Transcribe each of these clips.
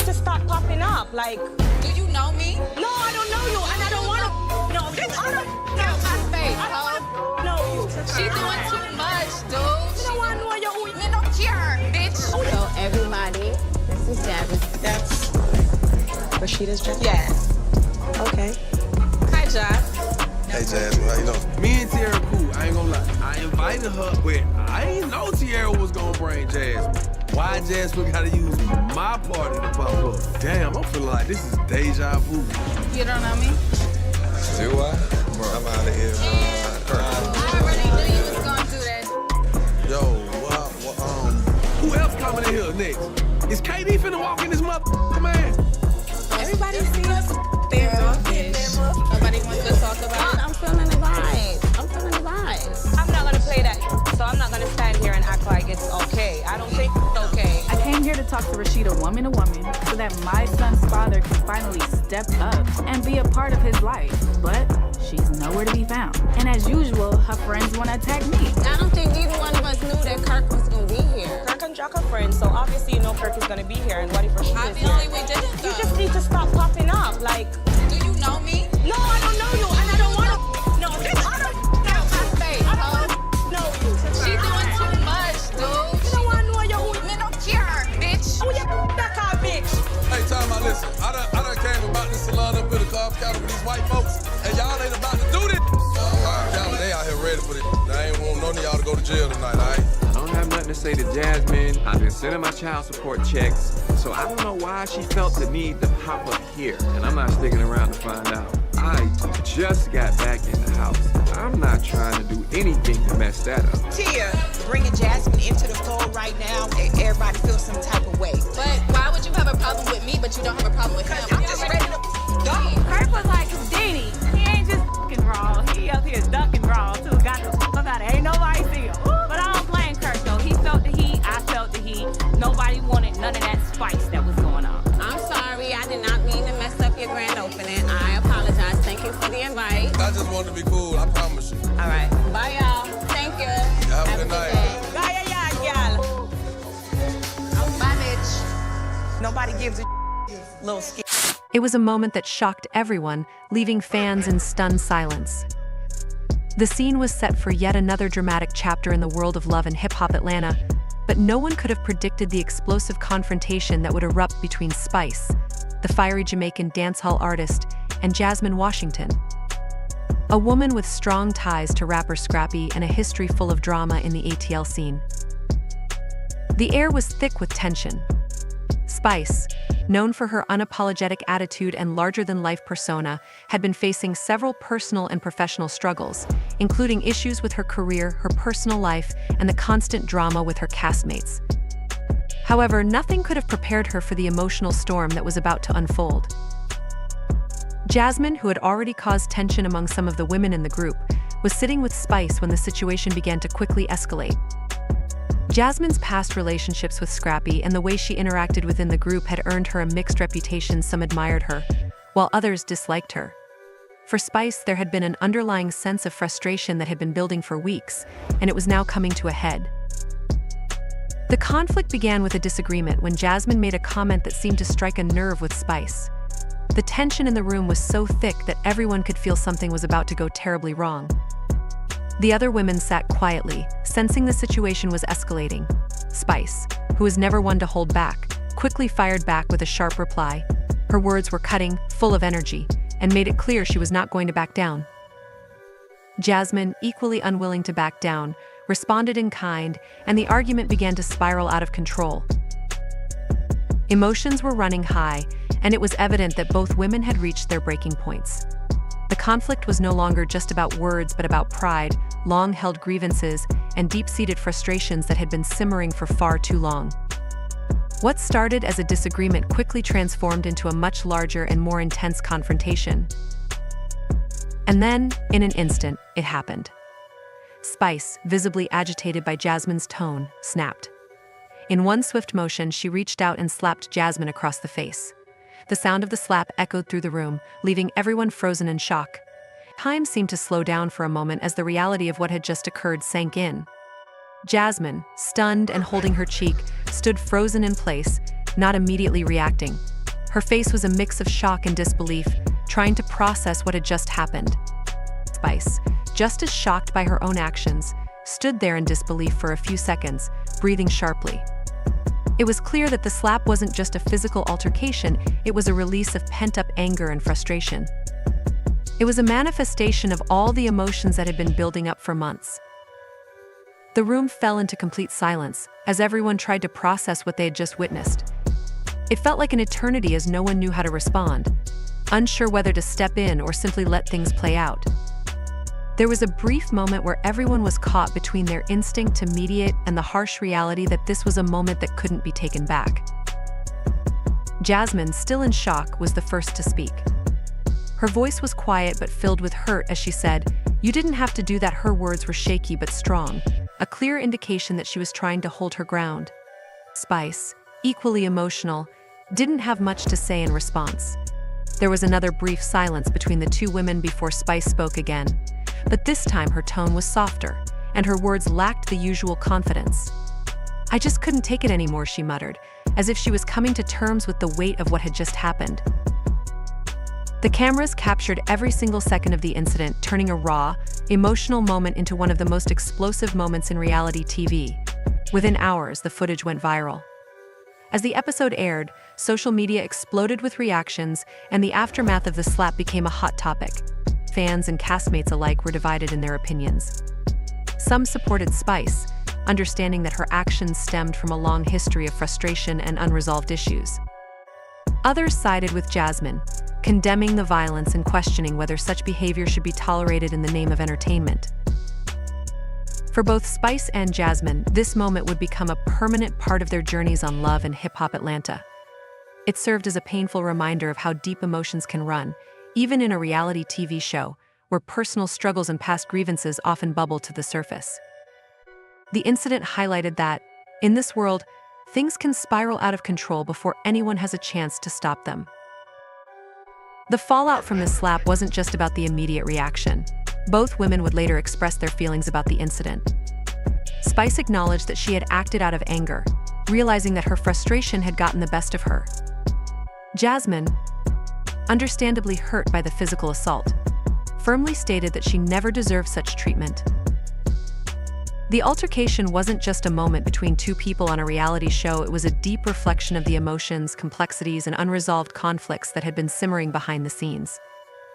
to stop popping up. Like, do you know me? No, I don't know you, and I don't want to know you. I don't Get out my face, I don't ho. want to know you. She doing too much, dude. You don't want to know you. You don't care, bitch. So everybody, this is Jasmine. That's Rasheeda's Jasmine? Yeah. Okay. Hi, Josh. Hey, Jasmine, how you doing? Me and Tierra cool, I ain't gonna lie. I invited her, but I ain't know Tierra was gonna bring Jasmine. Why Jasmine gotta use my party to pop up? Damn, I'm feeling like this is deja vu. You don't know me? Do I? I'm out of here, I already knew you was gonna do that. Yo, Who else coming in here next? Is KD finna walk in this mother, man? Everybody see us there. Nobody wants to talk about it. I'm feeling the vibes. I'm feeling the vibes. I'm not gonna play that, so I'm not gonna stand here and act like it's okay. I don't think it's okay. I came here to talk to Rasheeda woman to woman so that my son's father can finally step up and be a part of his life. But she's nowhere to be found. And as usual, her friends want to attack me. I don't think either one of us knew that Kirk was going to be here. Kirk and Jack are friends, so obviously you know Kirk is gonna be here, and what if Rasheeda's here? Obviously, we didn't, though. You just need to stop popping up. Like, Do you know me? no, I don't know you, and I don't want to know you. I don't Get out my face, I ho. don't want to know you. She doing too much, dude. You don't want to know you. You don't care, bitch. Who you that car, bitch? Hey, time out, listen. I done came about this salon up in the Cobb County with these white folks, and y'all ain't about to do this. Y'all, they out here ready for this. I ain't want none of y'all to go to jail tonight, all right? I don't have nothing to say to Jasmine. I've been sending my child support checks, so I don't know why she felt the need to pop up here, and I'm not sticking around to find out. I just got back in the house. I'm not trying to do anything to mess that up. Tia, bringing Jasmine into the fold right now, everybody feels some type of way. But why would you have a problem with me, but you don't have a problem with him? I'm just ready to go. Kirk was like Houdini. He ain't just fucking raw. He up here ducking raw too. Got the fuck out of. Ain't nobody see him. But I don't blame Kirk though. He felt the heat. I felt the heat. Nobody wanted none of that spice that was going on. I'm sorry. I did not mean to mess up your grand opening. I apologize. Thank you for the invite. I just wanted to be cool, I promise you. All right. Bye, y'all. Thank you. Have a good night. Yeah, yeah, girl. Bye, bitch. Nobody gives a little skin. It was a moment that shocked everyone, leaving fans in stunned silence. The scene was set for yet another dramatic chapter in the world of love and hip-hop Atlanta, but no one could have predicted the explosive confrontation that would erupt between Spice, the fiery Jamaican dancehall artist, and Jasmine Washington, a woman with strong ties to rapper Scrappy and a history full of drama in the ATL scene. The air was thick with tension. Spice, known for her unapologetic attitude and larger-than-life persona, had been facing several personal and professional struggles, including issues with her career, her personal life, and the constant drama with her castmates. However, nothing could have prepared her for the emotional storm that was about to unfold. Jasmine, who had already caused tension among some of the women in the group, was sitting with Spice when the situation began to quickly escalate. Jasmine's past relationships with Scrappy and the way she interacted within the group had earned her a mixed reputation. Some admired her, while others disliked her. For Spice, there had been an underlying sense of frustration that had been building for weeks, and it was now coming to a head. The conflict began with a disagreement when Jasmine made a comment that seemed to strike a nerve with Spice. The tension in the room was so thick that everyone could feel something was about to go terribly wrong. The other women sat quietly, sensing the situation was escalating. Spice, who was never one to hold back, quickly fired back with a sharp reply. Her words were cutting, full of energy, and made it clear she was not going to back down. Jasmine, equally unwilling to back down, responded in kind, and the argument began to spiral out of control. Emotions were running high, and it was evident that both women had reached their breaking points. The conflict was no longer just about words, but about pride, long-held grievances, and deep-seated frustrations that had been simmering for far too long. What started as a disagreement quickly transformed into a much larger and more intense confrontation. And then, in an instant, it happened. Spice, visibly agitated by Jasmine's tone, snapped. In one swift motion, she reached out and slapped Jasmine across the face. The sound of the slap echoed through the room, leaving everyone frozen in shock. Time seemed to slow down for a moment as the reality of what had just occurred sank in. Jasmine, stunned and holding her cheek, stood frozen in place, not immediately reacting. Her face was a mix of shock and disbelief, trying to process what had just happened. Spice, just as shocked by her own actions, stood there in disbelief for a few seconds, breathing sharply. It was clear that the slap wasn't just a physical altercation, it was a release of pent-up anger and frustration. It was a manifestation of all the emotions that had been building up for months. The room fell into complete silence as everyone tried to process what they had just witnessed. It felt like an eternity as no one knew how to respond, unsure whether to step in or simply let things play out. There was a brief moment where everyone was caught between their instinct to mediate and the harsh reality that this was a moment that couldn't be taken back. Jasmine, still in shock, was the first to speak. Her voice was quiet but filled with hurt as she said, "You didn't have to do that." Her words were shaky but strong, a clear indication that she was trying to hold her ground. Spice, equally emotional, didn't have much to say in response. There was another brief silence between the two women before Spice spoke again, but this time her tone was softer, and her words lacked the usual confidence. "I just couldn't take it anymore," she muttered, as if she was coming to terms with the weight of what had just happened. The cameras captured every single second of the incident, turning a raw, emotional moment into one of the most explosive moments in reality TV. Within hours, the footage went viral. As the episode aired, social media exploded with reactions, and the aftermath of the slap became a hot topic. Fans and castmates alike were divided in their opinions. Some supported Spice, understanding that her actions stemmed from a long history of frustration and unresolved issues. Others sided with Jasmine, condemning the violence and questioning whether such behavior should be tolerated in the name of entertainment. For both Spice and Jasmine, this moment would become a permanent part of their journeys on Love and Hip Hop Atlanta. It served as a painful reminder of how deep emotions can run, even in a reality TV show, where personal struggles and past grievances often bubble to the surface. The incident highlighted that, in this world, things can spiral out of control before anyone has a chance to stop them. The fallout from the slap wasn't just about the immediate reaction. Both women would later express their feelings about the incident. Spice acknowledged that she had acted out of anger, realizing that her frustration had gotten the best of her. Jasmine, understandably hurt by the physical assault, firmly stated that she never deserved such treatment. The altercation wasn't just a moment between two people on a reality show, it was a deep reflection of the emotions, complexities, and unresolved conflicts that had been simmering behind the scenes.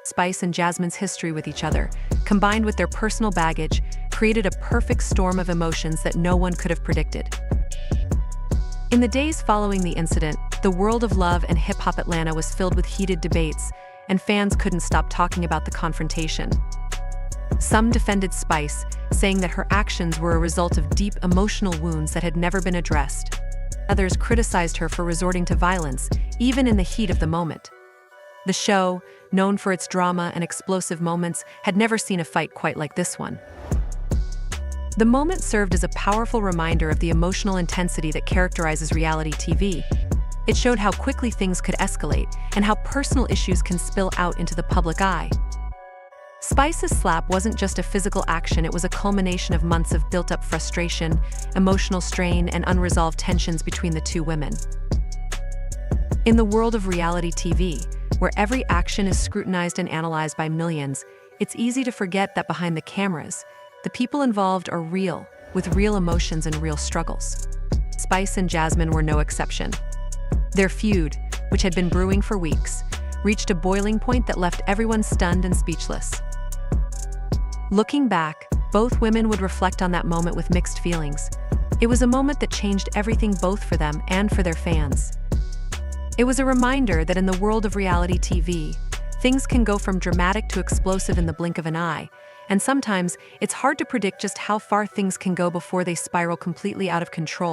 Spice and Jasmine's history with each other, combined with their personal baggage, created a perfect storm of emotions that no one could have predicted. In the days following the incident, the world of Love and Hip Hop Atlanta was filled with heated debates, and fans couldn't stop talking about the confrontation. Some defended Spice, saying that her actions were a result of deep emotional wounds that had never been addressed. Others criticized her for resorting to violence, even in the heat of the moment. The show, known for its drama and explosive moments, had never seen a fight quite like this one. The moment served as a powerful reminder of the emotional intensity that characterizes reality TV. It showed how quickly things could escalate and how personal issues can spill out into the public eye. Spice's slap wasn't just a physical action, it was a culmination of months of built-up frustration, emotional strain, and unresolved tensions between the two women. In the world of reality TV, where every action is scrutinized and analyzed by millions, it's easy to forget that behind the cameras, the people involved are real, with real emotions and real struggles. Spice and Jasmine were no exception. Their feud, which had been brewing for weeks, reached a boiling point that left everyone stunned and speechless. Looking back, both women would reflect on that moment with mixed feelings. It was a moment that changed everything both for them and for their fans. It was a reminder that in the world of reality TV, things can go from dramatic to explosive in the blink of an eye, and sometimes it's hard to predict just how far things can go before they spiral completely out of control.